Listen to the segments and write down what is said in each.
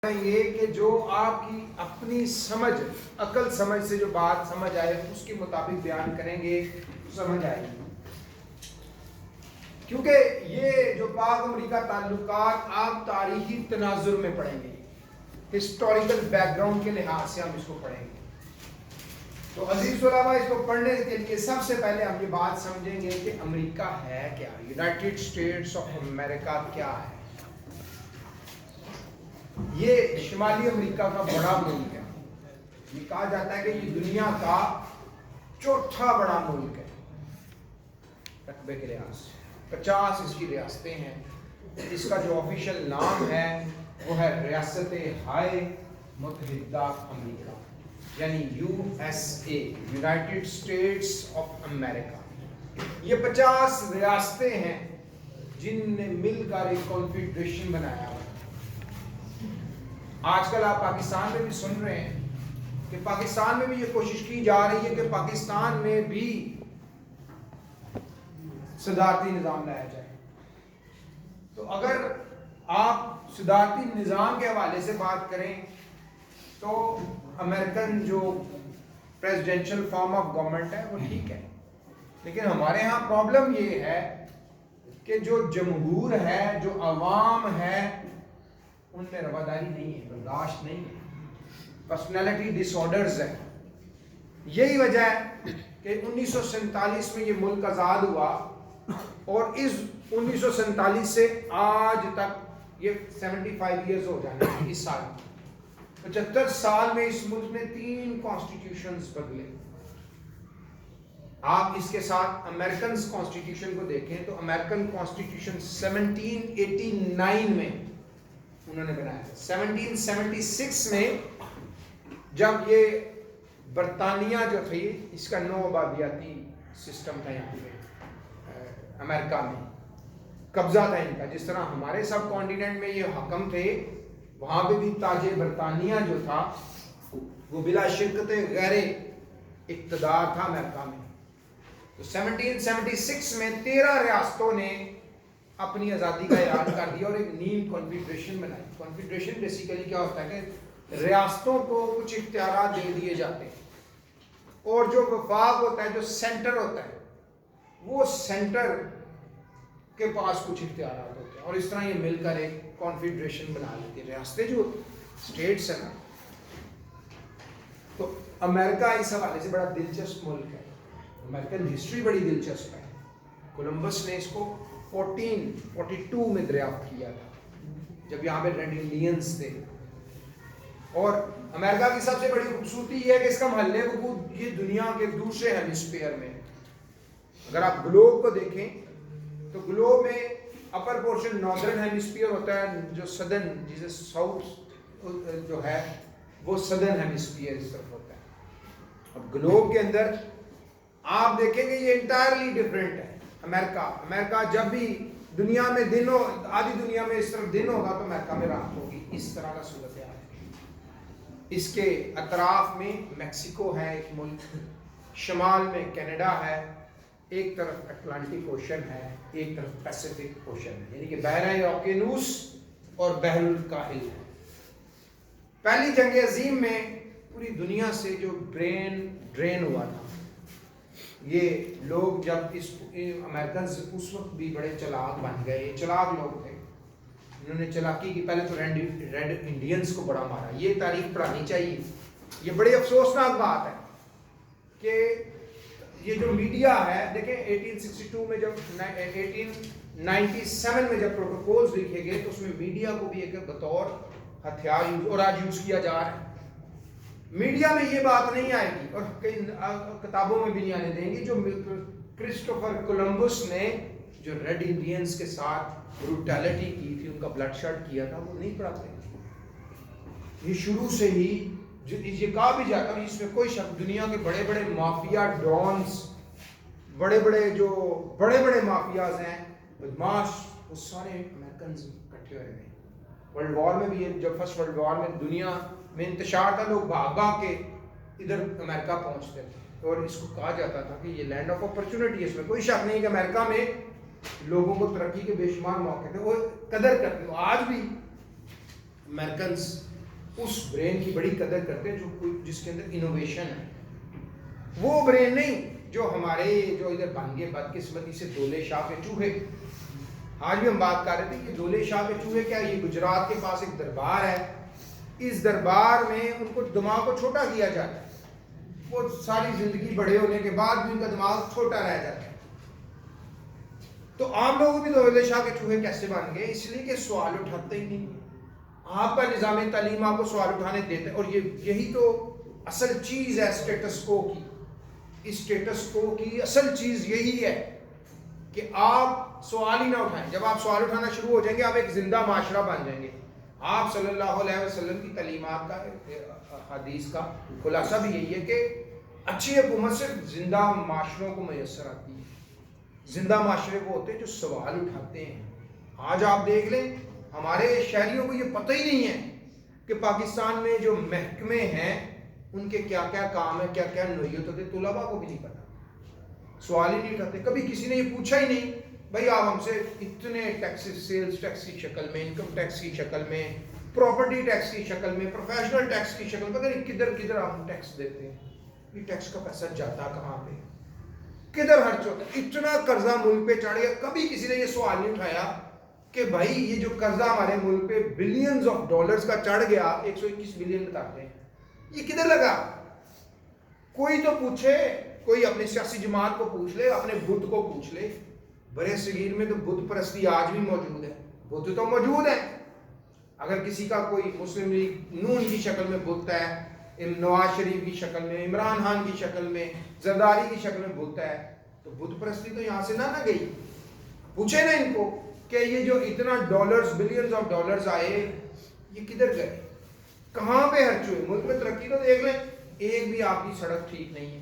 یہ کہ جو آپ کی اپنی سمجھ عقل سمجھ سے جو بات سمجھ آئے اس کے مطابق بیان کریں گے سمجھ آئے گی، کیونکہ یہ جو پاک امریکہ تعلقات آپ تاریخی تناظر میں پڑھیں گے، ہسٹوریکل بیک گراؤنڈ کے لحاظ سے ہم اس کو پڑھیں گے۔ تو عزیز علماء، اس کو پڑھنے کے لیے سب سے پہلے ہم یہ بات سمجھیں گے کہ امریکہ ہے کیا، یونائٹڈ اسٹیٹس آف امریکہ کیا ہے۔ یہ شمالی امریکہ کا بڑا ملک ہے، یہ کہا جاتا ہے کہ یہ دنیا کا چوتھا بڑا ملک ہے رقبے کے لحاظ سے۔ 50 اس کی ریاستیں ہیں۔ اس کا جو آفیشیل نام ہے وہ ہے ریاست ہائے متحدہ امریکہ، یعنی USA، United States of America. یہ 50 ریاستیں ہیں جن نے مل کر ایک کانفیڈریشن بنایا ہوا۔ آج کل آپ پاکستان میں بھی سن رہے ہیں کہ پاکستان میں بھی یہ کوشش کی جا رہی ہے کہ پاکستان میں بھی صدارتی نظام لایا جائے۔ تو اگر آپ صدارتی نظام کے حوالے سے بات کریں تو امریکن جو پریزیڈنشل فارم آف گورنمنٹ ہے وہ ٹھیک ہے، لیکن ہمارے ہاں پرابلم یہ ہے کہ جو جمہور ہے، جو عوام ہے، ان میں رواداری نہیں ہے، برداشت نہیں ہے، پرسنالٹی ڈس آرڈرز ہے۔ یہی وجہ ہے کہ 1947 میں یہ ملک آزاد ہوا، اور اس 1947 سے آج تک یہ 75 ایئرز ہو جانے ہیں اس سال۔ 75 سال میں اس ملک نے 3 کانسٹیٹیوشنز بدلے۔ آپ اس کے ساتھ امریکنز کانسٹیٹیوشن کو دیکھیں تو امریکن کانسٹیٹیوشن 1789 میں انہوں نے بنایا تھا۔ 1776 میں جب یہ برطانیہ جو تھی، اس کا نو آبادیاتی سسٹم تھا یہاں پہ امریکہ میں، قبضہ تھا ان کا۔ جس طرح ہمارے سب کانٹیننٹ میں یہ حکم تھے، وہاں پہ بھی تاج برطانیہ جو تھا وہ بلا شرکت غیر اقتدار تھا امریکہ میں۔ تو 1776 میں 13 ریاستوں نے اپنی آزادی کا اعلان کر دیا اور ایک نیم کانفیڈریشن بنائی۔ کانفیڈریشن بیسیکلی کیا ہوتا ہے کہ ریاستوں کو کچھ اختیارات دے دیے جاتے ہیں، اور جو وفاق ہوتا ہے، جو سینٹر ہوتا ہے، وہ سینٹر کے پاس کچھ اختیارات ہوتے ہیں، اور اس طرح یہ مل کر ایک کانفیڈریشن بنا لیتی ہے۔ ریاستیں جو اسٹیٹس ہیں نا، تو امریکہ اس حوالے سے بڑا دلچسپ ملک ہے۔ امریکن ہسٹری بڑی دلچسپ ہے۔ کولمبس نے اس کو 1442 میں دریافت کیا تھا، جب یہاں پہ ریڈ انڈینز تھے۔ اور امریکہ کی سب سے بڑی خوبصورتی یہ ہے کہ اس کا محل وقوع یہ دنیا کے دوسرے ہیمسفیئر میں۔ اگر آپ گلوب کو دیکھیں تو گلوب میں اپر پورشن ناردرن ہیمسفیئر ہوتا ہے، جو سدرن جسے ساؤتھ جو ہے وہ سدرن ہیمسفیئر اس طرف ہوتا ہے۔ اب گلوب کے اندر آپ دیکھیں گے یہ انٹائرلی ڈفرینٹ ہے۔ امریکہ جب بھی دنیا میں دن ہو، آدھی دنیا میں اس طرف دن ہوگا تو امریکہ میں رات ہوگی، اس طرح کا صورتحال ہے۔ اس کے اطراف میں میکسیکو ہے ایک ملک، شمال میں کینیڈا ہے، ایک طرف اٹلانٹک اوشن ہے، ایک طرف پیسیفک اوشن ہے، یعنی کہ بحیرہ اوقیانوس اور بحر الکاہل ہے۔ پہلی جنگ عظیم میں پوری دنیا سے جو ڈرین ہوا تھا، یہ لوگ جب اس امریکنز اس وقت بھی بڑے چلاک بن گئے، یہ چلاک لوگ تھے، انہوں نے چلاکی کی۔ پہلے تو ریڈ انڈینز کو بڑا مارا۔ یہ تاریخ پڑھانی چاہیے۔ یہ بڑی افسوسناک بات ہے کہ یہ جو میڈیا ہے، دیکھیں 1862 میں جب 1897 میں جب پروٹوکولز لکھے گئے تو اس میں میڈیا کو بھی ایک بطور ہتھیار اور آج یوز کیا جا رہا ہے۔ میڈیا میں یہ بات نہیں آئے گی، اور کئی کتابوں میں بھی نہیں آنے دیں گی، جو کرسٹوفر کولمبس نے جو ریڈ انڈینز کے ساتھ بروٹیلٹی کی تھی، ان کا بلڈ شیڈ کیا تھا، وہ نہیں پڑھاتے۔ یہ شروع سے ہی یہ کہا بھی جاتا ہے، اس میں کوئی شک، دنیا کے بڑے بڑے مافیا ڈانس، بڑے بڑے مافیاز ہیں، بدماش، وہ سارے امریکنز اکٹھے ہوئے ہیں۔ ورلڈ وار میں بھی، جب فرسٹ ورلڈ وار میں دنیا میں انتشار تھا، لوگ بھاگ کے ادھر امریکہ پہنچتے تھے، اور اس کو کہا جاتا تھا کہ یہ لینڈ آف اپرچونٹی ہے۔ اس میں کوئی شک نہیں کہ امریکہ میں لوگوں کو ترقی کے بے شمار موقع تھے، وہ قدر کرتے ہیں۔ آج بھی امریکنز اس برین کی بڑی قدر کرتے ہیں جس کے اندر انوویشن ہے. وہ برین نہیں جو ہمارے جو ادھر بن گئے بدقسمتی سے دولے شاہ کے چوہے. آج بھی ہم بات کر رہے تھے کہ دولے شاہ کے چوہے کیا, یہ گجرات کے پاس ایک دربار ہے, اس دربار میں ان کو دماغ کو چھوٹا کیا جاتا ہے. وہ ساری زندگی بڑے ہونے کے بعد بھی ان کا دماغ چھوٹا رہ جاتا ہے. تو عام لوگ بھی دولے شاہ کے چوہے کیسے بن گئے؟ اس لیے کہ سوال اٹھاتے ہی نہیں. آپ کا نظام تعلیم آپ کو سوال اٹھانے دیتے ہیں, اور یہی تو اصل چیز ہے اسٹیٹس کو کی. اسٹیٹس کو کی اصل چیز یہی ہے کہ آپ سوال ہی نہ اٹھائیں. جب آپ سوال اٹھانا شروع ہو جائیں گے آپ ایک زندہ معاشرہ بن جائیں گے. آپ صلی اللہ علیہ وسلم کی تعلیمات کا, حدیث کا خلاصہ بھی یہی ہے کہ اچھی حکومت صرف زندہ معاشروں کو میسر آتی ہے. زندہ معاشرے کو ہوتے ہیں جو سوال اٹھاتے ہیں. آج آپ دیکھ لیں ہمارے شہریوں کو یہ پتہ ہی نہیں ہے کہ پاکستان میں جو محکمے ہیں ان کے کیا کیا کام ہے, کیا کیا نوعیت ہوتے. طلباء کو بھی نہیں پتا, سوال ہی نہیں اٹھاتے. کبھی کسی نے یہ پوچھا ہی نہیں بھائی آپ ہم سے اتنے ٹیکس, سیلز ٹیکس کی شکل میں, انکم ٹیکس کی شکل میں, پراپرٹی ٹیکس کی شکل میں, پروفیشنل ٹیکس کی شکل میں, پتہ نہیں کدھر کدھر ہم ٹیکس دیتے ہیں. یہ ٹیکس کا پیسہ جاتا کہاں پہ, کدھر خرچ ہوتا ہے. اتنا قرضہ ملک پہ چڑھ گیا. کبھی کسی نے یہ سوال نہیں اٹھایا کہ بھائی یہ جو قرضہ ہمارے ملک پہ بلینز آف ڈالرز کا چڑھ گیا, 121 بلین بتاتے ہیں, یہ کدھر لگا؟ کوئی تو پوچھے, کوئی اپنے سیاسی جماعت کو پوچھ لے, اپنے بدھ کو پوچھ لے. برے صغیر میں تو بدھ پرستی آج بھی موجود ہے. بدھ تو موجود ہے. اگر کسی کا کوئی مسلم لیگ نون کی شکل میں بت ہے, نواز شریف کی شکل میں, عمران خان کی شکل میں, زرداری کی شکل میں بت ہے, تو بت پرستی تو یہاں سے نہ گئی. پوچھے نا ان کو کہ یہ جو اتنا ڈالرز, بلینز آف ڈالرز آئے, یہ کدھر گئے, کہاں پہ خرچ ہوئے؟ ملک میں ترقی تو دیکھ لیں, ایک بھی آپ کی سڑک ٹھیک نہیں ہے.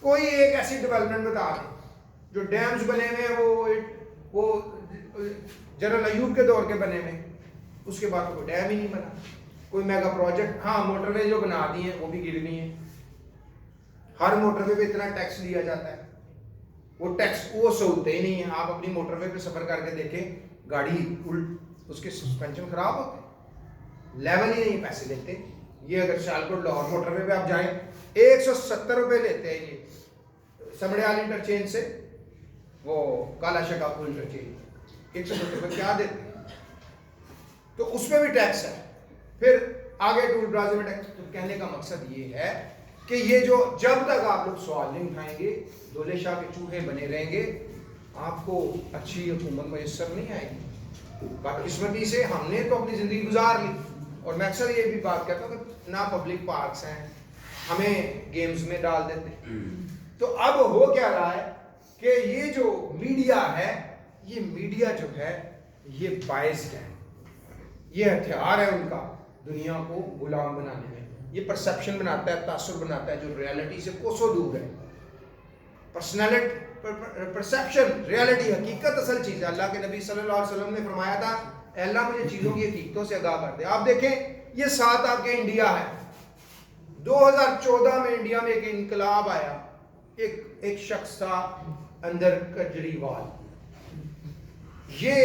کوئی ایک ایسی ڈیولپمنٹ بتا دیں. جو ڈیمز بنے ہوئے ہیں وہ جنرل ایوب کے دور کے بنے ہوئے, اس کے بعد کوئی ڈیم ہی نہیں بنا. کوئی میگا پروجیکٹ, ہاں موٹر وے جو بنا دی ہیں وہ بھی گر گئی ہیں. ہر موٹر وے پہ اتنا ٹیکس لیا جاتا ہے, وہ ٹیکس وہ سہولتیں ہی نہیں ہیں. آپ اپنی موٹر وے پہ سفر کر کے دیکھیں, گاڑی اس کے سسپینشن خراب ہوتے ہیں, لیول ہی نہیں پیسے لیتے. یہ اگر سیالکوٹ لاہور موٹر وے پہ آپ جائیں 170 روپے لیتے ہیں یہ سمڑیال انٹرچینج سے وہ کالا شکا پل انٹرچینج, 170 روپے کیا دیتے ہیں. تو اس پہ بھی ٹیکس ہے. پھر آگے ٹول پلازے میں ٹیکس. تو کہنے کا مقصد یہ ہے کہ یہ جو جب تک آپ لوگ سوال نہیں اٹھائیں گے, دولے شاہ کے چوہے بنے رہیں گے, آپ کو اچھی حکومت میسر نہیں آئے گی. بدقسمتی سے ہم نے تو اپنی زندگی گزار لی, اور میں اکثر یہ بھی بات کہتا ہوں کہ نہ پبلک پارکس ہیں, ہمیں گیمز میں ڈال دیتے ہیں. تو اب ہو کیا رہا ہے کہ یہ جو میڈیا ہے, یہ میڈیا جو ہے یہ بائسڈ ہے, یہ ہتھیار ہے ان کا دنیا کو غلام بنانے میں. یہ پرسپشن بناتا ہے, تاثر بناتا ہے جو ریالٹی سے کوسوں دور ہے. پرسپشن, ریالٹی, حقیقت اصل چیز ہے. اللہ کے نبی صلی اللہ علیہ وسلم نے فرمایا تھا اے اللہ مجھے چیزوں کی حقیقتوں سے آگاہ کر دے. آپ دیکھیں یہ ساتھ آپ کے انڈیا ہے. 2014 میں انڈیا میں ایک انقلاب آیا, ایک شخص تھا اندر کیجریوال. یہ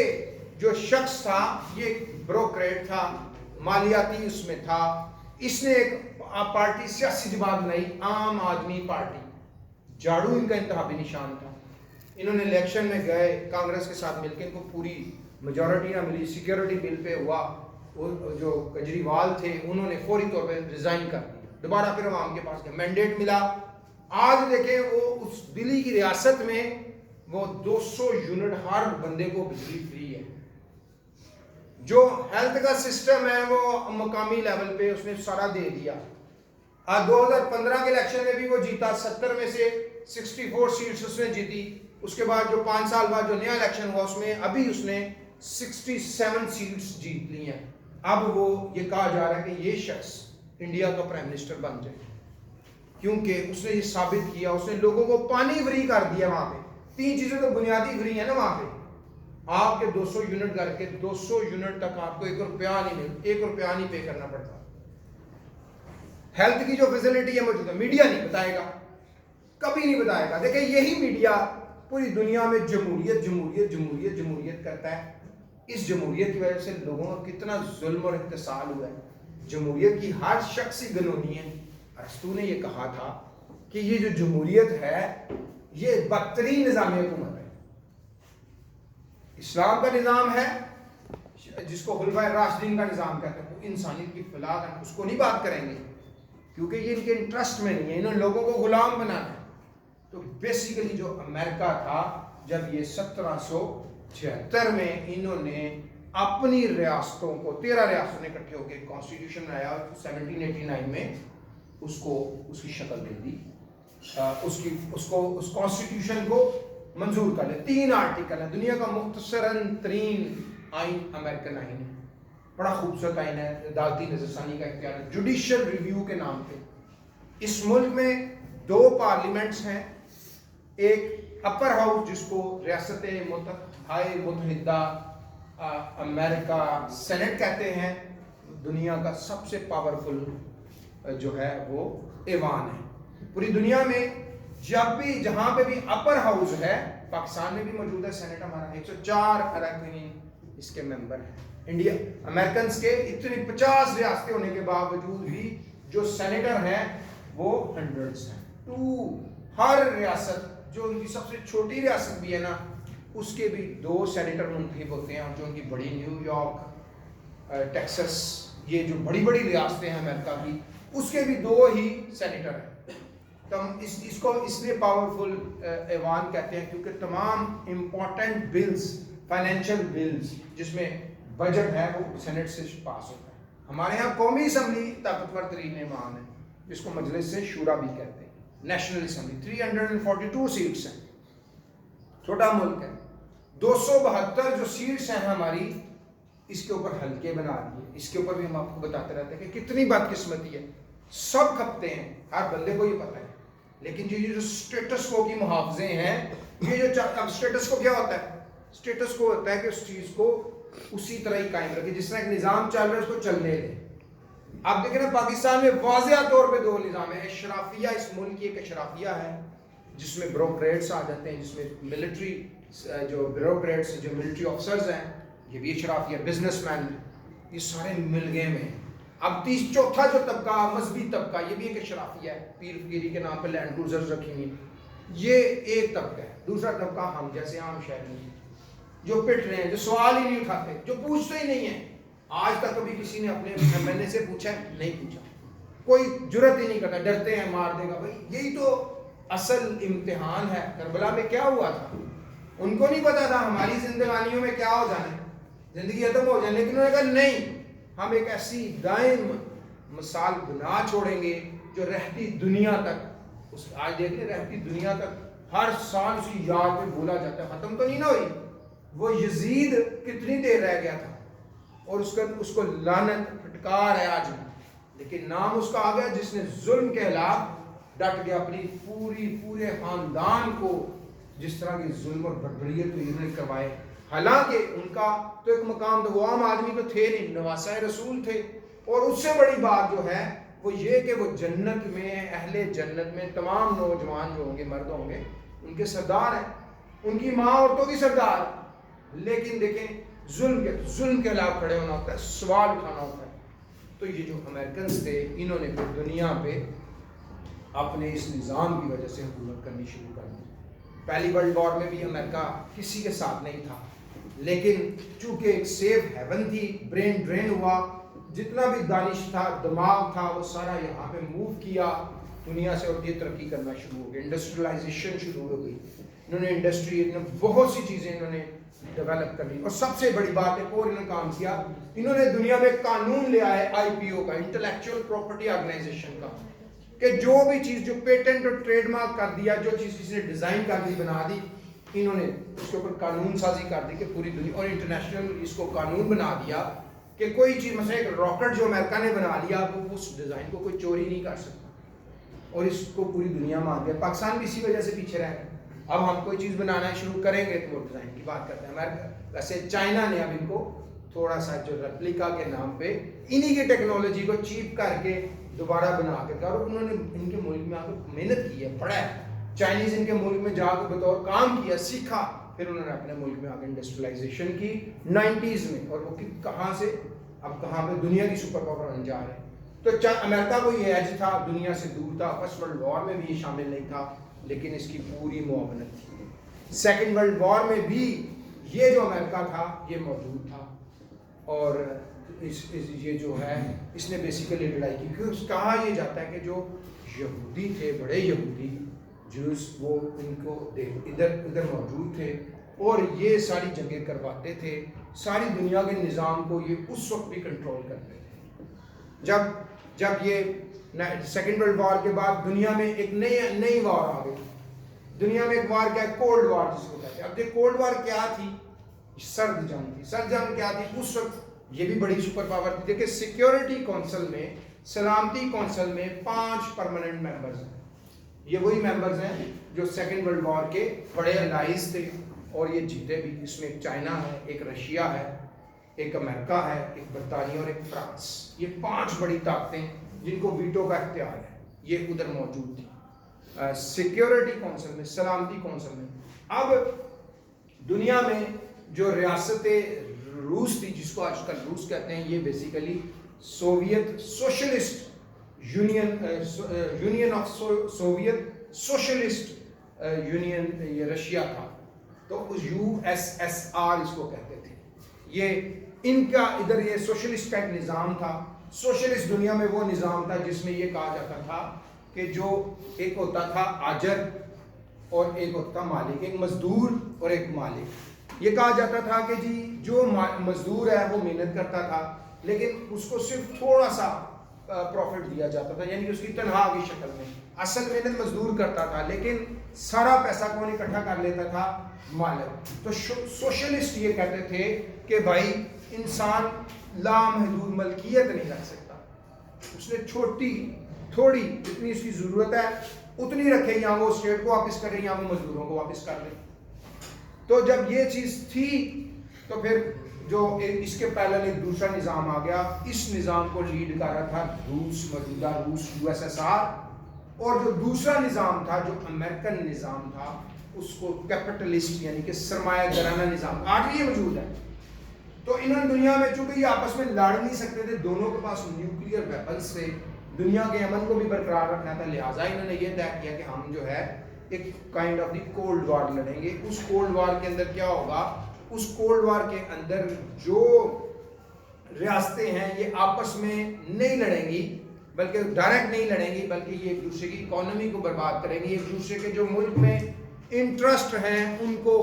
جو شخص تھا یہ بروکریٹ تھا, مالیاتی اس میں تھا. اس نے ایک پارٹی, سیاسی جماعت بنائی, عام آدمی پارٹی. جھاڑو ان کا انتخابی نشان تھا. انہوں نے الیکشن میں گئے کانگریس کے ساتھ مل کے, ان کو پوری میجورٹی نہ ملی, سیکیورٹی بل پہ ہوا. جو کیجریوال تھے انہوں نے فوری طور پہ ریزائن کر دیا, دوبارہ پھر عوام کے پاس گئے, مینڈیٹ ملا. آج دیکھیں وہ اس دلی کی ریاست میں وہ 200 یونٹ ہر بندے کو بجلی فری ہے. جو ہیلتھ کا سسٹم ہے وہ مقامی لیول پہ اس نے سارا دے دیا. 2015 کے الیکشن میں بھی وہ جیتا, 70 میں سے 64 سیٹس اس نے جیتی. اس کے بعد جو 5 سال بعد جو نیا الیکشن ہوا اس میں ابھی اس نے 67 سیٹس جیت لی ہیں. اب وہ یہ کہا جا رہا ہے کہ یہ شخص انڈیا کا پرائم منسٹر بن جائے, کیونکہ اس نے یہ ثابت کیا, اس نے لوگوں کو پانی فری کر دیا. وہاں پہ 3 چیزیں تو بنیادی فری ہیں نا وہاں پہ. آپ کے 200 یونٹ کر کے 200 یونٹ تک آپ کو 1 روپیہ نہیں پے کرنا پڑتا. ہیلتھ کی جو فیسلٹی ہے موجود ہے, میڈیا نہیں بتائے گا, کبھی نہیں بتائے گا. دیکھیں یہی میڈیا پوری دنیا میں جمہوریت جمہوریت جمہوریت جمہوریت کرتا ہے. اس جمہوریت کی وجہ سے لوگوں کا کتنا ظلم اور احتسال ہوا ہے. جمہوریت کی ہر شخصی گنونی ہے. ارسطو نے یہ کہا تھا کہ یہ جو جمہوریت ہے یہ بدترین نظام حکومت ہے. اسلام کا نظام ہے جس کو خلفائے راشدین کا نظام کہتے ہیں, وہ انسانیت کی فلاح ہے, اس کو نہیں بات کریں گے کیونکہ یہ ان کے انٹرسٹ میں نہیں ہے, انہوں نے لوگوں کو غلام بنانا ہے. تو بیسیکلی جو امریکہ تھا, جب یہ 1776 میں انہوں نے اپنی ریاستوں کو 13 ریاستوں نے اکٹھے ہو کے کانسٹیٹیوشن بنایا 1789 میں, اس کو اس کی شکل دے دی, اس کانسٹیٹیوشن کو منظور کر لے. 3 آرٹیکل ہیں, دنیا کا مختصراً ترین آئین امریکن آئین ہے, بڑا خوبصورت آئین ہے, عدالتی نظر ثانی کا اختیار ہے, جوڈیشل ریویو کے نام پہ. اس ملک میں 2 پارلیمنٹس ہیں, ایک اپر ہاؤس جس کو ریاست متحدہ امریکہ سینٹ کہتے ہیں, دنیا کا سب سے پاورفل جو ہے وہ ایوان ہے. پوری دنیا میں جب بھی جہاں پہ بھی اپر ہاؤس ہے, پاکستان میں بھی موجود ہے سینٹ ہمارا, 104 اراکین اس کے ممبر ہیں. انڈیا امریکنز کے اتنی 50 ریاستیں ہونے کے باوجود بھی جو سینیٹر ہیں وہ 100 ہیں. 2 ہر ریاست, جو ان کی سب سے چھوٹی ریاست بھی ہے نا, اس کے بھی 2 سینیٹر منتخب ہوتے ہیں, اور جو ان کی بڑی نیو یارک, ٹیکسس, یہ جو بڑی بڑی ریاستیں ہیں امریکہ کی, اس کے بھی 2 ہی سینیٹر ہیں. تو اس کو اس لیے پاورفل ایوان کہتے ہیں کیونکہ تمام امپورٹنٹ بلز, فائنینشیل بلز جس میں بجٹ ہے, وہ سینٹ سے پاس ہوتا ہے. ہمارے ہاں قومی اسمبلی طاقتور ترین ایوان ہے جس کو مجلس سے شورا بھی کہتے ہیں. نیشنل اسمبلی 342 سیٹس ہیں, چھوٹا ملک ہے. 272 جو سیٹس ہیں ہماری, اس کے اوپر حلقے بنا دیے. اس کے اوپر بھی ہم آپ کو بتاتے رہتے ہیں کہ کتنی بدقسمتی ہے, سب کھپتے ہیں, ہر بندے کو یہ پتہ ہے. لیکن یہ جو سٹیٹس کو کی محافظے ہیں, یہ جو اب سٹیٹس کو کیا ہوتا ہے, سٹیٹس کو ہوتا ہے کہ اس چیز کو اسی طرح ہی قائم رکھے, جس طرح ایک نظام چل رہا ہے اس کو چلنے دیں. آپ دیکھیں نا پاکستان میں واضح طور پہ 2 نظام ہیں. اشرافیہ, اس ملک کی ایک اشرافیہ ہے جس میں بیوروکریٹس آ جاتے ہیں, جس میں ملٹری جو بیوروکریٹس, جو ملٹری آفیسرز ہیں, یہ بھی اشرافیہ, بزنس مین, یہ سارے مل گئے میں. اب 34 جو طبقہ, مذہبی طبقہ, یہ بھی ایک اشرافیہ ہے, پیر فقیری کے نام پہ لینڈ کروزرز رکھی ہوئی, یہ ایک طبقہ ہے. دوسرا طبقہ ہم جیسے عام شہری جو پٹ رہے ہیں, جو سوال ہی نہیں اٹھاتے, جو پوچھتے ہی نہیں ہیں. آج تک کبھی کسی نے اپنے ایم این اے سے پوچھا ہے؟ نہیں پوچھا. کوئی جرت ہی نہیں کرتا, ڈرتے ہیں مار دے گا. بھائی یہی تو اصل امتحان ہے. کربلا میں کیا ہوا تھا, ان کو نہیں پتا تھا ہماری زندگانیوں میں کیا ہو جانا ہے, زندگی ختم ہو جائے. لیکن انہوں نے کہا نہیں, ہم ایک ایسی دائم مثال بنا چھوڑیں گے جو رہتی دنیا تک, اس آج دیکھیں رہتی دنیا تک ہر سال اس کی یاد میں بھولا جاتا ہے. ختم تو نہیں نہ ہوئی. وہ یزید کتنی دیر رہ گیا تھا, اور اس کو لعنت پھٹکار ہے آج بھی, لیکن نام اس کا آ گیا جس نے ظلم کے خلاف ڈٹ گیا, اپنی پورے خاندان کو جس طرح کی ظلم اور بربریت تو انہوں نے کروائے. حالانکہ ان کا تو ایک مقام تھا, وہ عام آدمی تو تھے نہیں, نواسۂ رسول تھے. اور اس سے بڑی بات جو ہے وہ یہ کہ وہ جنت میں, اہل جنت میں تمام نوجوان جو ہوں گے, مرد ہوں گے, ان کے سردار ہیں, ان کی ماں عورتوں کی سردار. لیکن دیکھیں ظلم کے خلاف کھڑے ہونا ہوتا ہے, سوال اٹھانا ہوتا ہے. تو یہ جو امریکنز تھے, انہوں نے پھر دنیا پہ اپنے اس نظام کی وجہ سے حکومت کرنی شروع کر دی. پہلی ورلڈ وار میں بھی امریکہ کسی کے ساتھ نہیں تھا, لیکن چونکہ ایک سیف ہیون تھی, برین ڈرین ہوا, جتنا بھی دانش تھا, دماغ تھا, وہ سارا یہاں پہ موو کیا دنیا سے, اور یہ ترقی کرنا شروع ہو گئی, انڈسٹریلائزیشن شروع ہو گئی. انہوں نے انڈسٹری, بہت سی چیزیں انہوں نے ڈیولپ کر لی. اور سب سے بڑی بات ایک اور انہوں نے کام کیا, انہوں نے دنیا میں قانون لے آئے IPO کا, انٹلیکچوئل پراپرٹی آرگنائزیشن کا, کہ جو بھی چیز جو پیٹنٹ اور ٹریڈ مارک کر دیا, جو چیز کسی نے ڈیزائن کر دی, بنا دی, انہوں نے اس کے اوپر قانون سازی کر دی کہ پوری دنیا, اور انٹرنیشنل اس کو قانون بنا دیا کہ کوئی چیز, مثلا ایک راکٹ جو امریکہ نے بنا لیا, وہ اس ڈیزائن کو کوئی چوری نہیں کر سکتا, اور اس کو پوری دنیا مان دیا. پاکستان بھی اسی وجہ سے پیچھے رہ گیا. اب ہم کوئی چیز بنانا شروع کریں گے تو وہ ڈیزائن کی بات کرتے ہیں. امریکہ ویسے چائنا نے اب ان کو تھوڑا سا جو ریپلیکا کے نام پہ انہی کی ٹیکنالوجی کو چیپ کر کے دوبارہ بنا کے کر, اور انہوں نے ان کے ملک میں آ کے محنت کی ہے, پڑھا ہے. چائنیز ان کے ملک میں جا کے بطور کام کیا, سیکھا, پھر انہوں نے اپنے ملک میں آ کے انڈسٹریلائزیشن کی 90s میں, اور وہ کہاں سے اب کہاں پہ دنیا کی سپر پاور بن جا رہے ہیں. تو امریکہ کو یہ ایج تھا, دنیا سے دور تھا, فرسٹ ورلڈ وار میں بھی یہ شامل نہیں تھا, لیکن اس کی پوری معاونت تھی. سیکنڈ ورلڈ وار میں بھی یہ جو امریکہ تھا یہ موجود تھا, اور یہ جو ہے اس نے بیسیکلی لڑائی کی. کیونکہ کہا یہ جاتا ہے کہ جو یہودی تھے, بڑے یہودی جوز, وہ ان کو ادھر موجود تھے اور یہ ساری جنگیں کرواتے تھے. ساری دنیا کے نظام کو یہ اس وقت بھی کنٹرول کرتے تھے جب یہ سیکنڈ ورلڈ وار کے بعد دنیا میں ایک نئی وار آ گئی. دنیا میں ایک وار کیا ہے, کولڈ وار جس کو کہتے ہیں. اب دیکھ کولڈ وار کیا تھی, سرد جنگ تھی. سرد جنگ کیا تھی اس وقت, یہ بھی بڑی سپر پاور تھی. دیکھیں سیکیورٹی کونسل میں, سلامتی کونسل میں 5 پرماننٹ ممبرز ہیں. یہ وہی ممبرز ہیں جو سیکنڈ ورلڈ وار کے بڑے الائز تھے اور یہ جیتے بھی. اس میں ایک چائنا ہے, ایک رشیا ہے, ایک امریکہ ہے, ایک برطانیہ اور ایک فرانس. یہ 5 بڑی طاقتیں جن کو ویٹو کا اختیار ہے, یہ ادھر موجود تھی سیکیورٹی کونسل میں, سلامتی کونسل میں. اب دنیا میں جو ریاست روس تھی, جس کو آج کل روس کہتے ہیں, یہ basically Soviet socialist union of Soviet socialist union, یہ رشیا تھا. تو USSR اس کو کہتے تھے. یہ ان کا ادھر یہ سوشلسٹ کا ایک نظام تھا. سوشلسٹ دنیا میں وہ نظام تھا جس میں یہ کہا جاتا تھا کہ جو ایک ہوتا تھا آجر اور ایک ہوتا تھا مالک, ایک مزدور اور ایک مالک. یہ کہا جاتا تھا کہ جی جو مزدور ہے وہ محنت کرتا تھا, لیکن اس کو صرف تھوڑا سا پروفٹ دیا جاتا تھا, یعنی کہ اس کی تنخواہ کی شکل میں. اصل محنت مزدور کرتا تھا, لیکن سارا پیسہ کون اکٹھا کر لیتا تھا, مالک. تو سوشلسٹ یہ کہتے تھے کہ بھائی انسان لامحدود ملکیت نہیں رکھ سکتا, اس نے تھوڑی جتنی اس کی ضرورت ہے اتنی رکھے, یا وہ اسٹیٹ کو واپس کرے یا وہ مزدوروں کو واپس کر دے. تو جب یہ چیز تھی تو پھر جو اس کے پہلے ایک دوسرا نظام آ گیا. اس نظام کو لیڈ کر رہا تھا روس, موجودہ روس USSR. اور جو دوسرا نظام تھا جو امریکن نظام تھا, اس کو کیپٹلسٹ یعنی کہ سرمایہ دارانہ نظام, آج بھی یہ موجود ہے. تو انہوں نے دنیا میں, چونکہ یہ آپس میں لڑ نہیں سکتے تھے, دونوں کے پاس نیوکلیئر ویپنز تھے, دنیا کے امن کو بھی برقرار رکھنا تھا, لہٰذا انہوں نے یہ طے کیا کہ ہم جو ہے ایک kind of the cold war لڑیں گے. اس کولڈ وار کے اندر کیا ہوگا, اس کولڈ وار کے اندر جو ریاستیں ہیں یہ آپس میں نہیں لڑیں گی, بلکہ ڈائریکٹ نہیں لڑیں گی, بلکہ یہ ایک دوسرے کی اکانومی کو برباد کریں گی. ایک دوسرے کے جو ملک میں انٹرسٹ ہیں ان کو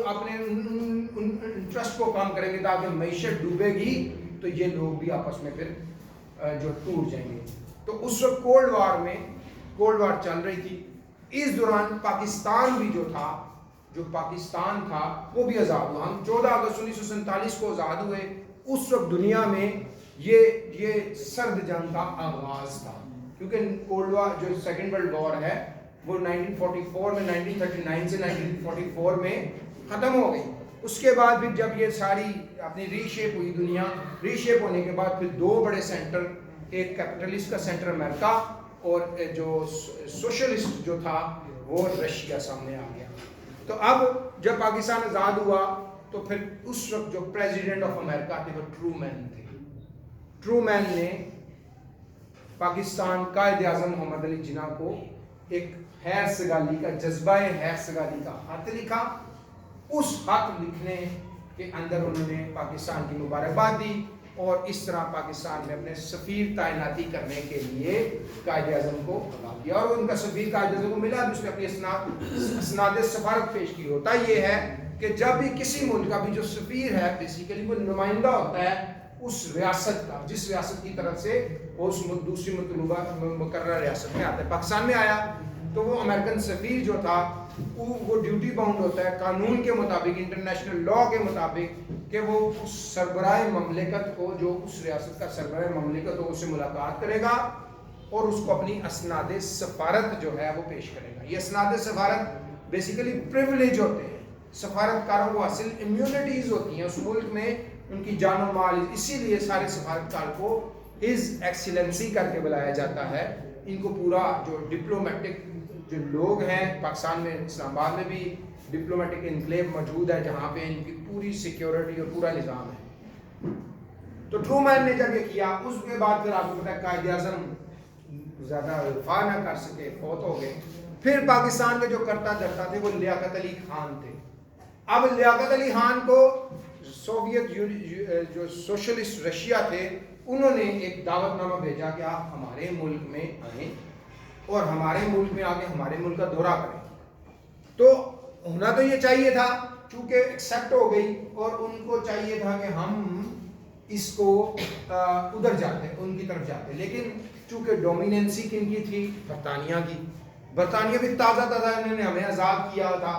اپنے انٹرسٹ کو کم کریں گے تاکہ معیشت ڈوبے گی, تو یہ لوگ بھی آپس میں پھر جو ٹوٹ جائیں گے. تو اس وقت کولڈ وار چل رہی تھی. اس دوران پاکستان بھی جو پاکستان تھا وہ بھی آزاد ہوا. ہم 14 اگست 1947 کو آزاد ہوئے. اس وقت دنیا میں یہ سرد جنگ کا آغاز تھا, کیونکہ کولڈ وار جو سیکنڈ ورلڈ وار ہے وہ 1944 میں, 1939 سے 1944 میں ختم ہو گئی. اس کے بعد پھر جب یہ ساری اپنی ری شیپ ہوئی دنیا, ری شیپ ہونے کے بعد پھر 2 بڑے سینٹر, ایک کیپٹلسٹ کا سینٹر امریکہ اور جو سوشلسٹ جو تھا وہ رشیا سامنے آ گیا. تو اب جب پاکستان آزاد ہوا تو پھر اس وقت جو پریزیڈنٹ آف امریکہ تھے وہ ٹرومین تھے. ٹرومین نے پاکستان قائد اعظم محمد علی جناح کو ایک خیر سگالی کا, جذبہ خیر سگالی کا خط لکھا. اس خط لکھنے کے اندر انہوں نے پاکستان کی مبارکباد دی اور اس طرح پاکستان میں اپنے سفیر تعیناتی کرنے کے لیے قائد اعظم کو بلا دیا. اور ان کا سفیر قائد اعظم کو ملا, اس نے اپنی اسناد سفارت پیش کی. ہوتا یہ ہے کہ جب بھی کسی ملک کا بھی جو سفیر ہے بیسیکلی وہ نمائندہ ہوتا ہے اس ریاست کا, جس ریاست کی طرف سے وہ اس دوسری مطلوبہ مقررہ ریاست میں آتا ہے. پاکستان میں آیا تو وہ امریکن سفیر جو تھا وہ ڈیوٹی باؤنڈ ہوتا ہے قانون کے مطابق, انٹرنیشنل لا کے مطابق, کہ وہ اس سربراہ مملکت کو, جو اس ریاست کا سربراہ مملکت ہو, اس سے ملاقات کرے گا اور اس کو اپنی اسناد سفارت جو ہے وہ پیش کرے گا. یہ اسناد سفارت بیسیکلی پریویلیج ہوتے ہیں, سفارتکاروں کو حاصل امیونٹیز ہوتی ہیں اس ملک میں, ان کی جان و مال. اسی لیے سارے سفارتکار کو ہز ایکسیلنسی کر کے بلایا جاتا ہے. ان کو پورا جو ڈپلومیٹک جو لوگ ہیں پاکستان میں, اسلام آباد میں بھی ڈپلومیٹک انکلیو موجود ہے جہاں پہ ان کی پوری سیکیورٹی اور پورا نظام ہے. تو ٹرومین نے جب یہ کیا اس کے بعد پھر آپ کو پتا ہے قائد اعظم زیادہ دفاع نہ کر سکے، فوت ہو گئے. پھر پاکستان کے جو کرتا دھرتا تھے وہ لیاقت علی خان تھے. اب لیاقت علی خان کو سوویت جو سوشلسٹ رشیا تھے انہوں نے ایک دعوت نامہ بھیجا کہ آپ ہمارے ملک میں آئیں اور ہمارے ملک میں آ کے ہمارے ملک کا دورہ کریں. تو ہونا تو یہ چاہیے تھا چونکہ ایکسیپٹ ہو گئی اور ان کو چاہیے تھا کہ ہم اس کو ادھر جاتے ان کی طرف جاتے، لیکن چونکہ ڈومیننسی کن کی تھی؟ برطانیہ کی. برطانیہ بھی تازہ انہوں نے ہمیں آزاد کیا تھا،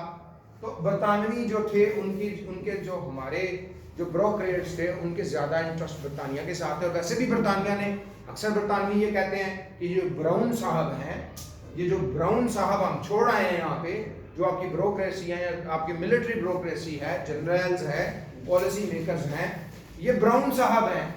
تو برطانوی جو تھے ان کے جو ہمارے جو بروکریٹس تھے ان کے زیادہ انٹرسٹ برطانیہ کے ساتھ ہے. اور ویسے بھی برطانیہ نے اکثر برطانوی یہ کہتے ہیں کہ یہ براؤن صاحب ہیں، یہ جو براؤن صاحب ہم چھوڑ آئے ہیں یہاں پہ، جو آپ کی بروکریسی ہے، آپ کی ملٹری بروکریسی ہے، جنرلز ہے، پالیسی میکرز ہیں، یہ براؤن صاحب ہیں.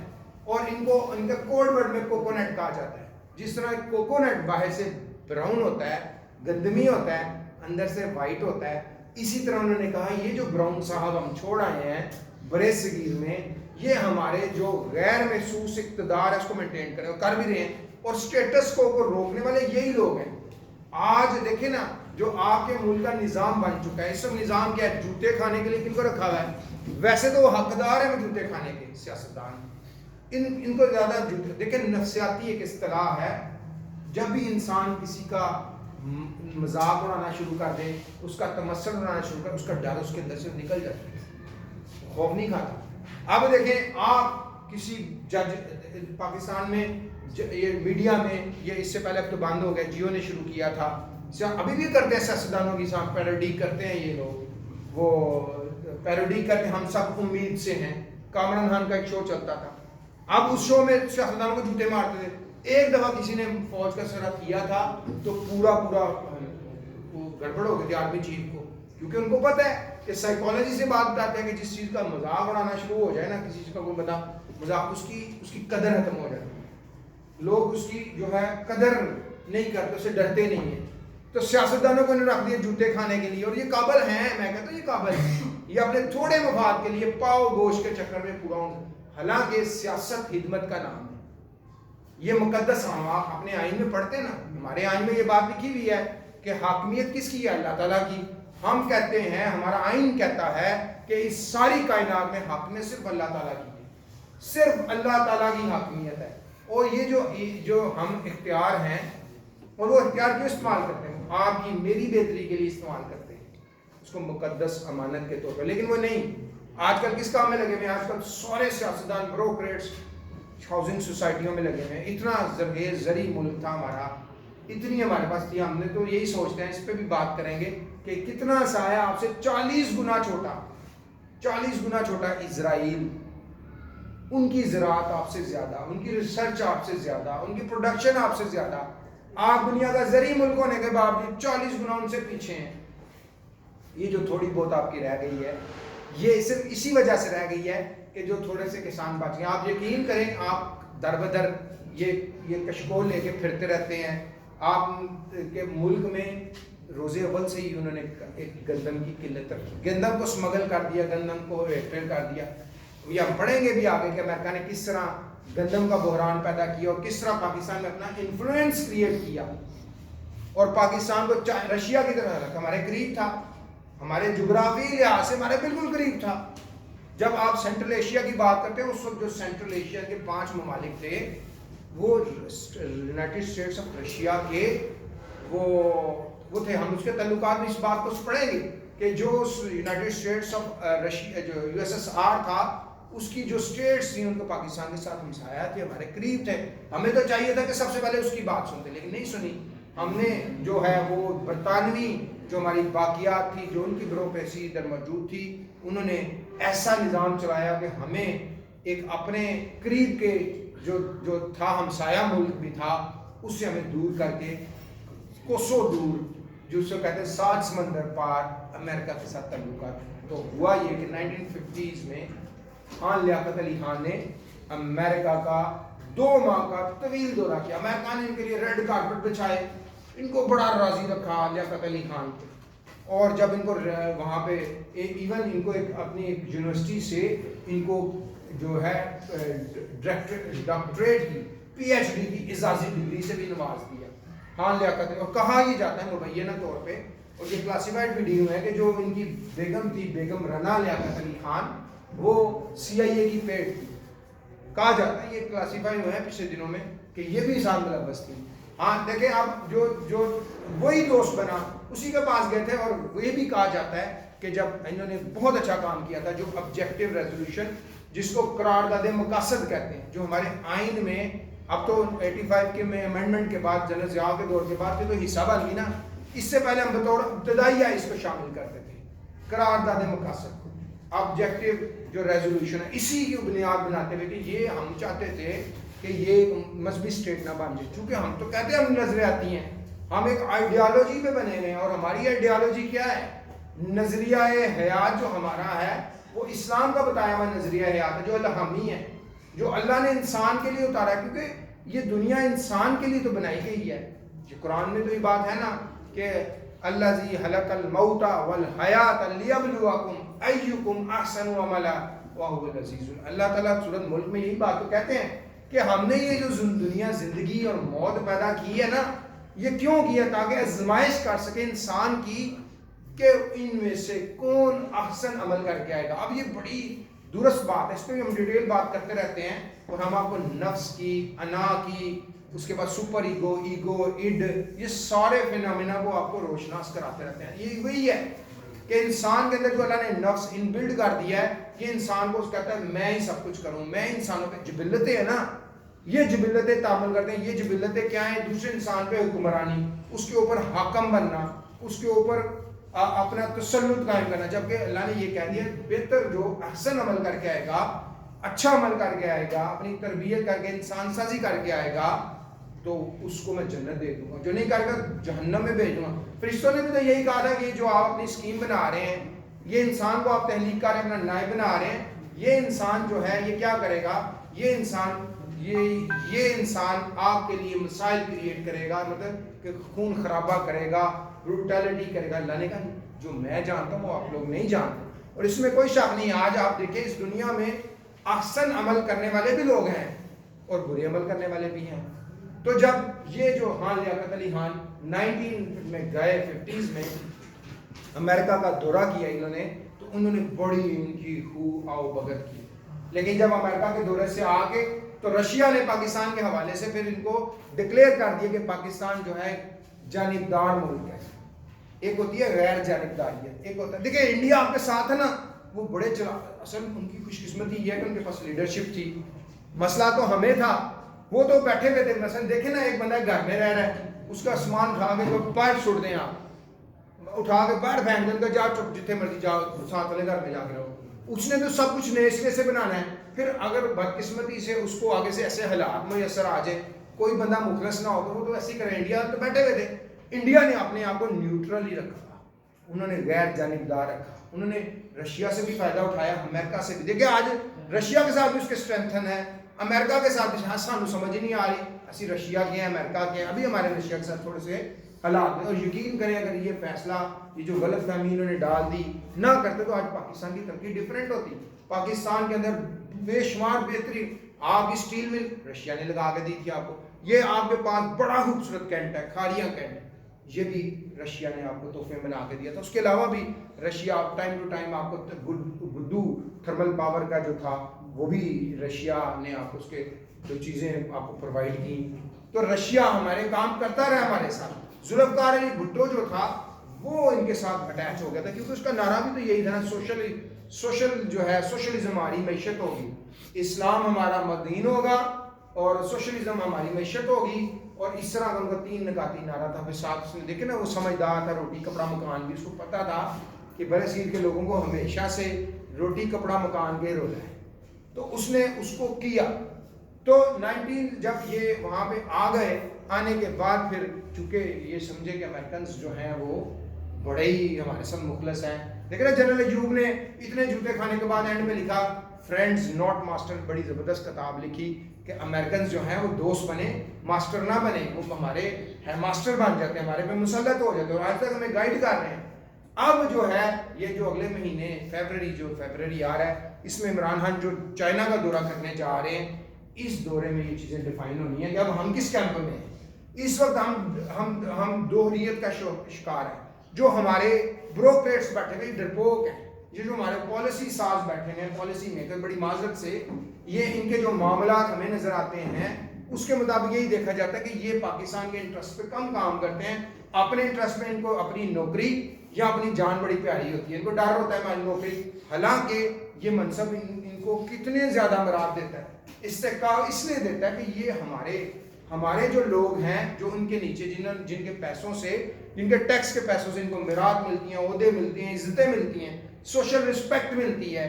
اور ان کا کوڈ ورڈ میں کوکونٹ کہا جاتا ہے. جس طرح کوکونٹ باہر سے براؤن ہوتا ہے، گندمی ہوتا ہے، اندر سے وائٹ ہوتا ہے، اسی طرح انہوں نے کہا یہ جو براؤن صاحب ہم چھوڑ آئے ہیں برے صغیر میں، یہ ہمارے جو غیر محسوس اقتدار ہے اس کو مینٹین کریں، اور کر بھی رہے ہیں. اور اسٹیٹس کو روکنے والے یہی لوگ ہیں. آج دیکھیں نا جو آپ کے ملک کا نظام بن چکا ہے، اس وقت نظام کیا ہے؟ جوتے کھانے کے لیے کن کو رکھا ہوا ہے؟ ویسے تو وہ حقدار ہیں جوتے کھانے کے سیاستدان، ان کو زیادہ جوتے. دیکھیں نفسیاتی ایک اصطلاح ہے، جب بھی انسان کسی کا مذاق اڑانا شروع کر دے، اس کا تمسخر اڑانا شروع کر، اس کا ڈر اس کے اندر سے نکل جاتا ہے، خوف نہیں کھاتا. اب دیکھیں آپ کسی جج پاکستان میں یہ میڈیا میں، یہ اس سے پہلے اب تو بند ہو گیا، جیو نے شروع کیا تھا، ابھی بھی کرتے ہیں سیاستدانوں کی ساتھ پیروڈی کرتے ہیں یہ لوگ، وہ پیروڈی کرتے ہم سب امید سے ہیں. کامران خان کا ایک شو چلتا تھا، اب اس شو میں سیاستدانوں کو جوتے مارتے تھے. ایک دفعہ کسی نے فوج کا سرا کیا تھا تو پورا وہ گڑبڑ ہو گئی تھی آرمی چیف کو، کیونکہ ان کو پتہ ہے کہ سائیکالوجی سے بات بتاتے ہیں کہ جس چیز کا مذاق اڑانا شروع ہو جائے نا، کسی چیز کا کوئی بندہ مذاق، اس کی قدر ختم ہو جاتی ہے، لوگ اس کی جو ہے قدر نہیں کرتے، اسے ڈرتے نہیں ہیں. تو سیاستدانوں کو انہوں نے رکھ دیا جوتے کھانے کے لیے، اور یہ قابل ہیں، میں کہتا ہوں یہ قابل ہیں، یہ اپنے تھوڑے مفاد کے لیے پاؤ گوشت کے چکر میں پورا ہوں. حالانکہ سیاست خدمت کا نام ہے، یہ مقدس ہم آپ اپنے آئین میں پڑھتے ہیں نا، ہمارے آئین میں یہ بات لکھی ہوئی ہے کہ حاکمیت کس کی ہے؟ اللہ تعالیٰ کی. ہم کہتے ہیں، ہمارا آئین کہتا ہے کہ اس ساری کائنات میں حاکمیت صرف اللہ تعالیٰ کی ہے، صرف اللہ تعالیٰ کی حاکمیت ہے. اور یہ جو ہم اختیار ہیں، اور وہ اختیار کیوں استعمال کرتے ہیں؟ آپ کی میری بہتری کے لیے استعمال کرتے ہیں اس کو مقدس امانت کے طور پر. لیکن وہ نہیں، آج کل کس کام میں لگے ہوئے ہیں؟ آج کل سارے سیاستدان بروکریٹس ہاؤسنگ سوسائٹیوں میں لگے ہوئے ہیں. اتنا زرعی ملک تھا ہمارا، اتنی ہمارے پاس تھی، ہم نے تو یہی سوچتے ہیں، اس پہ بھی بات کریں گے کہ کتنا سا ہے آپ سے 40 گنا چھوٹا اسرائیل. ان کی زراعت آپ سے زیادہ، ان کی ریسرچ آپ سے زیادہ، ان کی پروڈکشن آپ سے زیادہ. آپ دنیا کا زرعی ملک ہونے کے باوجود 40 گنا ان سے پیچھے ہیں. یہ جو تھوڑی بہت آپ کی رہ گئی ہے، یہ صرف اسی وجہ سے رہ گئی ہے کہ جو تھوڑے سے کسان بچ گئے. آپ یقین کریں، آپ در بدر یہ کشکول لے کے پھرتے رہتے ہیں. آپ کے ملک میں روزے اول سے ہی انہوں نے ایک گندم کی قلت رکھی، گندم کو سمگل کر دیا، گندم کو ریفر کر دیا. یہ ہم پڑھیں گے بھی آگے کہ امریکہ نے کس طرح گندم کا بحران پیدا کیا اور کس طرح پاکستان میں اپنا انفلوئنس کریٹ کیا، اور پاکستان کو رشیا کی طرح رکھا. ہمارے قریب تھا، ہمارے جغرافی لحاظ سے ہمارے بالکل قریب تھا. جب آپ سینٹرل ایشیا کی بات کرتے ہیں، اس وقت جو سینٹرل ایشیا کے 5 ممالک تھے وہ یونائٹڈ اسٹیٹس آف رشیا کے وہ تھے. ہم اس کے تعلقات میں اس بات کو پڑھیں گے کہ جو یونائٹڈ اسٹیٹس آف رشیا جو USSR تھا، اس کی جو اسٹیٹس تھیں ان کو پاکستان کے ساتھ ہمسایہ تھے، ہمارے قریب تھے. ہمیں تو چاہیے تھا کہ سب سے پہلے اس کی بات سنتے، لیکن نہیں سنی. ہم نے جو ہے وہ برطانوی جو ہماری باقیات تھی، جو ان کی بیوروکریسی ادھر موجود تھی، انہوں نے ایسا نظام چلایا کہ ہمیں ایک اپنے قریب کے جو تھا ہمسایہ ملک بھی تھا، اس سے ہمیں دور کر کے کوسوں دور، جو اس کو کہتے ہیں 7 سمندر پار، امریکہ کے ساتھ تعلقات. تو ہوا یہ کہ 1950s میں خان لیاقت علی خان نے امریکہ کا 2 ماہ کا طویل دورہ کیا. امریکہ نے ان کے لیے ریڈ کارپٹ بچھائے، ان کو بڑا راضی رکھا لیاقت علی خان کو. اور جب ان کو وہاں پہ ایون ان کو اپنی ایک یونیورسٹی سے ان کو جو ہے ڈاکٹریٹ کی PhD کی اعزازی ڈگری سے بھی نواز دیا. ہاں لیاقت ہے. اور کہا یہ جاتا ہے مبینہ طور پہ, اور یہ کلاسیفائڈ بھی ڈی ہے کہ جو ان کی بیگم تھی, بیگم رنا لیاقت علی خان, وہ CIA کی پیٹ تھی. کہا جاتا ہے, یہ کلاسیفائی ہوئے ہیں پچھلے دنوں میں, کہ یہ بھی سال ملبس تھی. ہاں دیکھیں اب جو وہی دوست بنا اسی کے پاس گئے تھے, اور یہ بھی کہا جاتا ہے کہ جب انہوں نے بہت اچھا کام کیا تھا, جو آبجیکٹیو ریزولوشن جس کو قرارداد مقاصد کہتے ہیں, جو ہمارے آئین میں اب تو 85 کے میں امینڈمنٹ کے بعد, جنرل ضیاء کے دور کے بعد تو حصہ بن گئی نا, اس سے پہلے ہم بطور ابتدائیہ اس کو شامل کرتے تھے قرارداد مقاصد کو, آبجیکٹیو جو ریزولوشن ہے, اسی کی بنیاد بناتے ہوئے کہ یہ ہم چاہتے تھے کہ یہ مذہبی اسٹیٹ نہ بن جائے. چونکہ ہم تو کہتے ہیں ہم نظریاتی ہیں, ہم ایک آئیڈیالوجی پہ بنے ہوئے ہیں, اور ہماری آئیڈیالوجی کیا ہے؟ نظریہ حیات جو ہمارا ہے وہ اسلام کا بتایا ہوا نظریہ حیات ہے, جو الہامی ہے, جو اللہ نے انسان کے لیے اتارا ہے, کیونکہ یہ دنیا انسان کے لیے تو بنائی گئی ہے. جو قرآن میں تو یہ بات ہے نا کہ الذی خلق الموت والحیات لیبلوکم ایکم احسن عملا وہو العزیز. اللہ تعالیٰ سورۃ ملک میں یہی بات تو کہتے ہیں کہ ہم نے یہ جو دنیا زندگی اور موت پیدا کی ہے نا, یہ کیوں کیا؟ تاکہ آزمائش کر سکے انسان کی کہ ان میں سے کون احسن عمل کر کے آئے گا. اب یہ بڑی درست بات ہے, اس پہ بھی ہم ڈیٹیل بات کرتے رہتے ہیں, اور ہم آپ کو نفس کی, انا کی, اس کے بعد سپر ایگو, ایگو, اڈ, یہ سارے فینومینا کو آپ کو روشناس کراتے رہتے ہیں. یہ وہی ہے کہ انسان کے اندر جو اللہ نے نفس ان بلڈ کر دیا ہے, یہ انسان کو کہتا ہے میں ہی سب کچھ کروں. میں انسانوں پہ جبلتیں ہیں نا, یہ جبلتیں تعامل کرتے ہیں. یہ جبلتیں کیا ہیں؟ دوسرے انسان پہ حکمرانی, اس کے اوپر حاکم بننا, اس کے اوپر اپنا تسلط قائم کرنا. جبکہ اللہ نے یہ کہہ دیا بہتر جو احسن عمل کر کے آئے گا, اچھا عمل کر کے آئے گا, اپنی تربیت کر کے انسان سازی کر کے آئے گا, تو اس کو میں جنت دے دوں گا. جو نہیں کرے گا جہنم میں بھیج دوں گا. فرشتوں نے بھی تو یہی کہا تھا کہ جو آپ اپنی اسکیم بنا رہے ہیں, یہ انسان کو آپ تحلیق کر اپنا نائب بنا رہے ہیں, یہ انسان جو ہے یہ کیا کرے گا؟ یہ انسان آپ کے لیے مسائل کریٹ کرے گا, مطلب کہ خون خرابہ کرے گا, بروٹیلٹی کرے گا. اللہ نے کہا جو میں جانتا ہوں وہ آپ لوگ نہیں جانتے. اور اس میں کوئی شک نہیں. آج آپ دیکھیں اس دنیا میں احسن عمل کرنے والے بھی لوگ ہیں اور برے عمل کرنے والے بھی ہیں. تو جب یہ جو لیاقت علی خان 19 میں گئے, 50s میں امریکہ کا دورہ کیا انہوں نے, تو انہوں نے بڑی ان کی خو آؤ بھگت کی. لیکن جب امریکہ کے دورے سے آگے تو رشیا نے پاکستان کے حوالے سے پھر ان کو ڈکلیئر کر دیا کہ پاکستان جو ہے جانبدار ملک ہے. ایک ہوتی ہے غیر جانبداریت, ایک ہوتا ہے دیکھیں انڈیا آپ کے ساتھ ہے نا, وہ بڑے اصل ان کی خوش قسمتی یہ ہے کہ ان کے پاس لیڈرشپ تھی. مسئلہ تو ہمیں تھا, وہ تو بیٹھے ہوئے تھے. مثلا دیکھیں نا, ایک بندہ گھر میں رہ رہا ہے, اس کا سامان اٹھا کے تو باہر چھوڑ دیں, آپ اٹھا کے باہر پھینک دیں, جا جتنے مرضی جاؤ, ساتھ والے گھر میں جا کے رہو. اس نے تو سب کچھ نئے سرے سے بنانا ہے. پھر اگر بدقسمتی سے اس کو آگے سے ایسے حالات میسر آ جائے, کوئی بندہ مخلص نہ ہو, تو وہ تو ایسے ہی کرے. انڈیا تو بیٹھے ہوئے تھے. انڈیا نے اپنے آپ کو نیوٹرل ہی رکھا, انہوں نے غیر جانبدار رکھا. انہوں نے رشیا سے بھی فائدہ اٹھایا, امریکہ سے بھی. دیکھیں آج رشیا کے ساتھ بھی اس کے اسٹرینتھن ہے, امریکہ کے ساتھ بھی. سانو سمجھ ہی نہیں آ رہی اسی رشیا کے ہیں, امریکہ کے ہیں. ابھی ہمارے رشیا کے ساتھ تھوڑے سے حالات ہیں. اور یقین کریں اگر یہ فیصلہ, یہ جو غلط فہمی انہوں نے ڈال دی نہ کرتے, تو آج پاکستان کی ترقی ڈفرینٹ ہوتی. پاکستان کے اندر بے شمار بہترین آپ کی اسٹیل مل رشیا نے لگا کے دی تھی آپ کو. یہ آپ کے پاس بڑا خوبصورت کینٹ ہے, کھاریاں کینٹ, یہ بھی رشیا نے آپ کو تحفے میں بنا کے دیا تھا. اس کے علاوہ بھی رشیا ٹائم ٹو ٹائم آپ کو گڈو تھرمل پاور کا جو تھا وہ بھی رشیا نے آپ کو اس کے جو چیزیں آپ کو پرووائڈ کی. تو رشیا ہمارے کام کرتا رہا ہمارے ساتھ. ذوالفقار علی بھٹو جو تھا وہ ان کے ساتھ اٹیچ ہو گیا تھا, کیونکہ اس کا نعرہ بھی تو یہی تھا نا, سوشل جو ہے سوشلزم ہماری معیشت ہوگی, اسلام ہمارا مدین ہوگا اور سوشلزم ہماری معیشت ہوگی. اور اس طرح کا ان کا 3 نکاتی نعرہ تھا. پھر ساتھ اس نے دیکھے نا, وہ سمجھدار تھا, روٹی کپڑا مکان بھی. اس کو پتا تھا کہ برصغیر کے لوگوں کو ہمیشہ سے روٹی کپڑا مکان کے رولا ہے, تو اس نے اس کو کیا. تو 19 جب یہ وہاں پہ آ گئے, آنے کے بعد پھر چونکہ یہ سمجھے کہ امریکنز جو ہیں وہ بڑے ہی ہمارے سب مخلص ہیں. لیکن جنرل ایوب نے اتنے جوتے کھانے کے بعد اینڈ میں لکھا فرینڈز ناٹ ماسٹر, بڑی زبردست کتاب لکھی کہ امریکنز جو ہیں وہ دوست بنے, ماسٹر نہ بنے. وہ ہمارے ماسٹر بن جاتے ہیں, ہمارے پہ مسلط ہو جاتے ہیں, اور آج تک ہمیں گائیڈ کر رہے ہیں. اب جو ہے یہ جو اگلے مہینے فیبرری آ رہا ہے, اس میں عمران خان جو چائنا کا دورہ کرنے جا رہے ہیں، اس دورے میں یہ چیزیں ڈیفائن ہونی ہیں کہ اب ہم کس کیمپ میں ہیں۔ اس وقت ہم دوہریت کا شکار ہیں۔ جو ہمارے بروکریٹس بیٹھے ہوئے ڈرپوک ہیں، یہ جو ہمارے پالیسی ساز بیٹھے ہیں، پالیسی میکر، بڑی معذرت سے یہ ان کے جو معاملات ہمیں نظر آتے ہیں اس کے مطابق یہی دیکھا جاتا ہے کہ یہ پاکستان کے انٹرسٹ پہ کم کام کرتے ہیں۔ اپنے انٹرسٹ میں ان کو اپنی نوکری یا اپنی جان بڑی پیاری ہوتی ہے، ان کو ڈر ہوتا ہے ہماری نوکری، حالانکہ یہ منصب ان کو کتنے زیادہ مراد دیتا ہے، استحقاق اس لیے دیتا ہے کہ یہ ہمارے جو لوگ ہیں، جو ان کے نیچے جن کے پیسوں سے، جن کے ٹیکس کے پیسوں سے ان کو میراث ملتی ہیں، عہدے ملتی ہیں، عزتیں ملتی ہیں، سوشل رسپیکٹ ملتی ہے،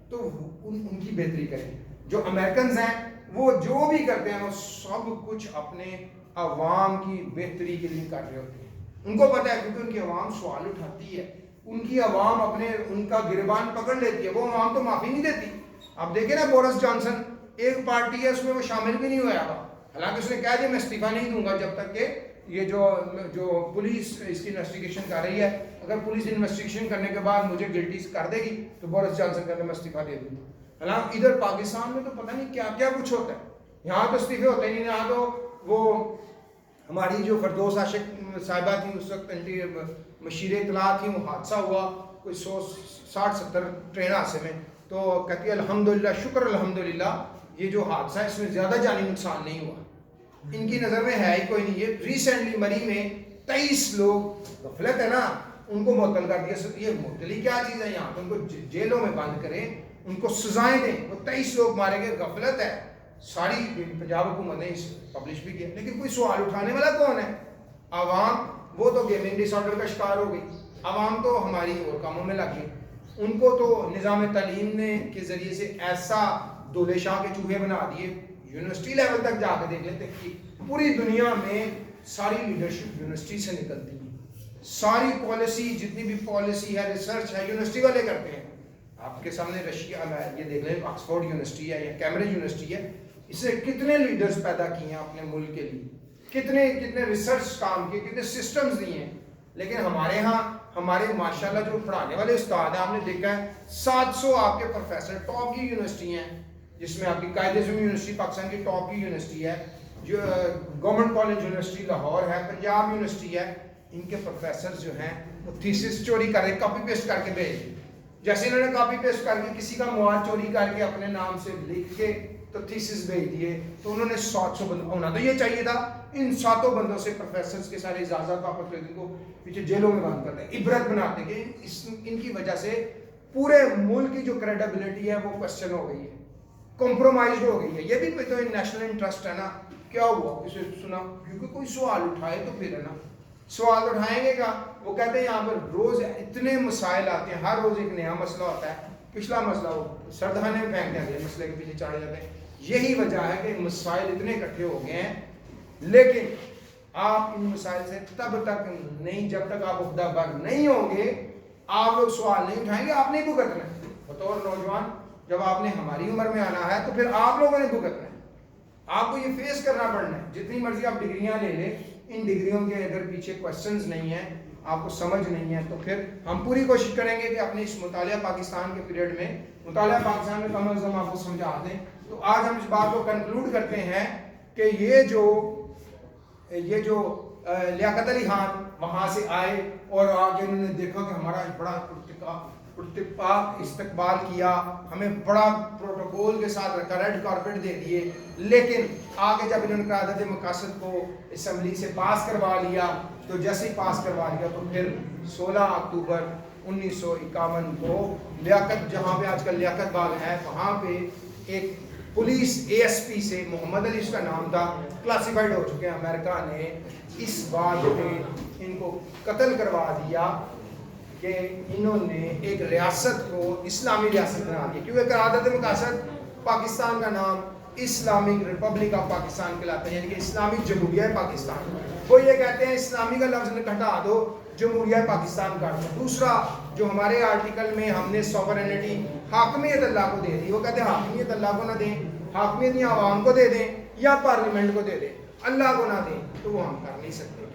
تو ان کی بہتری کریں۔ جو امریکنز ہیں وہ جو بھی کرتے ہیں وہ سب کچھ اپنے عوام کی بہتری کے لیے کر رہے ہوتے ہیں۔ ان کو پتہ ہے کیونکہ ان کی عوام سوال اٹھاتی ہے، ان کی عوام ان کا گریبان پکڑ لیتی ہے، وہ عوام تو معافی نہیں دیتی۔ اب دیکھیں نا بورس جانسن، ایک پارٹی ہے اس میں وہ شامل بھی نہیں ہوا تھا، حالانکہ اس نے کہا کہ میں استعفیٰ نہیں دوں گا جب تک کہ یہ جو پولیس اس کی انویسٹیگیشن کر رہی ہے، اگر پولیس انویسٹیگیشن کرنے کے بعد مجھے گلٹی کر دے گی تو بورس جانسن کہتے ہیں میں استعفیٰ دے دوں گا۔ حالانکہ ادھر پاکستان میں تو پتہ نہیں کیا کیا کچھ ہوتا ہے، یہاں تو استعفے ہوتے نہیں، یہاں تو وہ ہماری جو فردوس عاشق صاحبہ تھیں اس وقت مشیر اطلاع تھیں، وہ حادثہ ہوا کوئی 160-70 ٹرین حادثے میں، تو کہتی ہے الحمدللہ، شکر الحمدللہ یہ جو حادثہ ہے اس میں زیادہ جانی نقصان نہیں ہوا۔ ان کی نظر میں ہے ہی کوئی نہیں۔ یہ ریسنٹلی مری میں 23 لوگ، غفلت ہے نا، ان کو معطل کر دیا۔ یہ معطلی کیا چیز ہے؟ یہاں تو ان کو جیلوں میں بند کریں، ان کو سزائیں دیں۔ وہ 23 لوگ مارے گئے، غفلت ہے۔ ساری پنجاب حکومت نے پبلش بھی کیا، لیکن کوئی سوال اٹھانے والا کون ہے؟ عوام۔ وہ تو گیمنگ ڈس آرڈر کا شکار ہو گئی، عوام تو ہماری اور کاموں میں لگ گئی۔ ان کو تو نظام تعلیم نے کے ذریعے سے ایسا دولے شاہ کے چوہے بنا دیے، یونیورسٹی لیول تک جا کے دیکھ لیتے کہ پوری دنیا میں ساری لیڈرشپ یونیورسٹی سے نکلتی ہے، ساری پالیسی، جتنی بھی پالیسی ہے، ریسرچ ہے، یونیورسٹی والے کرتے ہیں۔ آپ کے سامنے رشیا میں یہ دیکھ لیں، آکسفورڈ یونیورسٹی ہے یا کیمبرج یونیورسٹی ہے، اس نے کتنے لیڈرز پیدا کیے ہیں اپنے ملک کے لیے، کتنے ریسرچ کام کیے، کتنے سسٹمز دیے ہیں۔ لیکن ہمارے ہاں ہمارے ماشاءاللہ جو پڑھانے والے استاد ہیں، آپ نے دیکھا ہے 700 آپ کے پروفیسر، ٹاپ کی یونیورسٹی ہیں، جس میں آپ کی قائد اعظم یونیورسٹی پاکستان کی ٹاپ کی یونیورسٹی ہے، جو گورنمنٹ کالج یونیورسٹی لاہور ہے، پنجاب یونیورسٹی ہے، ان کے پروفیسر جو ہیں وہ تھیسس چوری کر رہے، کاپی پیسٹ کر کے بھیج دیں۔ جیسے انہوں نے کاپی پیسٹ کر کے کسی کا مواد چوری کر کے اپنے نام سے لکھ کے تو تھیسس بھیج دیے، تو انہوں نے 700 بندہ ہونا تو یہ چاہیے تھا، ان 700 بندوں سے پروفیسرز کے سارے اجازت واپس لے کو پیچھے جیلوں میں بند کرتے ہیں، عبرت بناتے کہ ان کی وجہ سے پورے ملک کی جو کریڈیبلٹی ہے وہ کوسچن ہو گئی ہے، کمپرومائز ہو گئی ہے۔ یہ بھی تو نیشنل انٹرسٹ ہے نا، کیا ہوا کسی سنا، کیونکہ کوئی سوال اٹھائے تو پھر ہے نا، سوال اٹھائیں گے کیا؟ وہ کہتے ہیں یہاں پر روز اتنے مسائل آتے ہیں، ہر روز ایک نیا مسئلہ ہوتا ہے، پچھلا مسئلہ وہ سردخانے میں پھینک دیں گے، مسئلے کے پیچھے چڑھ جاتے ہیں۔ یہی وجہ ہے کہ مسائل اتنے اکٹھے ہو گئے ہیں، لیکن آپ ان مسائل سے تب تک نہیں، جب تک آپ عہدہ بر نہیں ہوں گے، آپ لوگ سوال نہیں اٹھائیں گے، آپ نہیں بھگتنا ہے۔ بطور نوجوان جب آپ نے ہماری عمر میں آنا ہے تو پھر آپ لوگوں نے بھگتنا ہے، آپ کو یہ فیس کرنا پڑنا ہے۔ جتنی مرضی آپ ڈگریاں لے لیں، ان ڈگریوں کے اگر پیچھے کوسچنز نہیں ہیں، آپ کو سمجھ نہیں ہے، تو پھر ہم پوری کوشش کریں گے کہ اپنے اس مطالعہ پاکستان کے پیریڈ میں، مطالعہ پاکستان میں کم از کم آپ کو سمجھا دیں۔ تو آج ہم اس بات کو کنکلوڈ کرتے ہیں کہ یہ جو لیاقت علی خان وہاں سے آئے اور آگے انہوں نے دیکھا کہ ہمارا بڑا پرتپاک استقبال کیا، ہمیں بڑا پروٹوکول کے ساتھ رکھا، ریڈ کارپیٹ دے دیے، لیکن آگے جب انہوں نے قیادت مقاصد کو اسمبلی سے پاس کروا لیا، تو جیسے ہی پاس کروا لیا تو پھر 16 اکتوبر 1951 کو لیاقت، جہاں پہ آج کل لیاقت باغ ہے، وہاں پہ ایک پولیس ASP سے، محمد علی اس کا نام تھا، کلاسیفائڈ ہو چکے ہیں، امریکہ نے اس بات پہ ان کو قتل کروا دیا کہ انہوں نے ایک ریاست کو اسلامی ریاست بنا دی، کیونکہ قیادت مقاصد پاکستان کا نام اسلامک ریپبلک آف پاکستان کہلاتا ہے، یعنی کہ اسلامی جمہوریہ پاکستان۔ وہ یہ کہتے ہیں اسلامی کا لفظ ہٹا دو، جمہوریہ پاکستان کا۔ دوسرا جو ہمارے آرٹیکل میں ہم نے سوورینٹی، حاکمیت اللہ کو دے دی، وہ کہتے ہیں حاکمیت اللہ کو نہ دیں، حاکمیت یا عوام کو دے دیں یا پارلیمنٹ کو دے دیں، اللہ کو نہ دیں، تو وہ ہم کر نہیں سکتے۔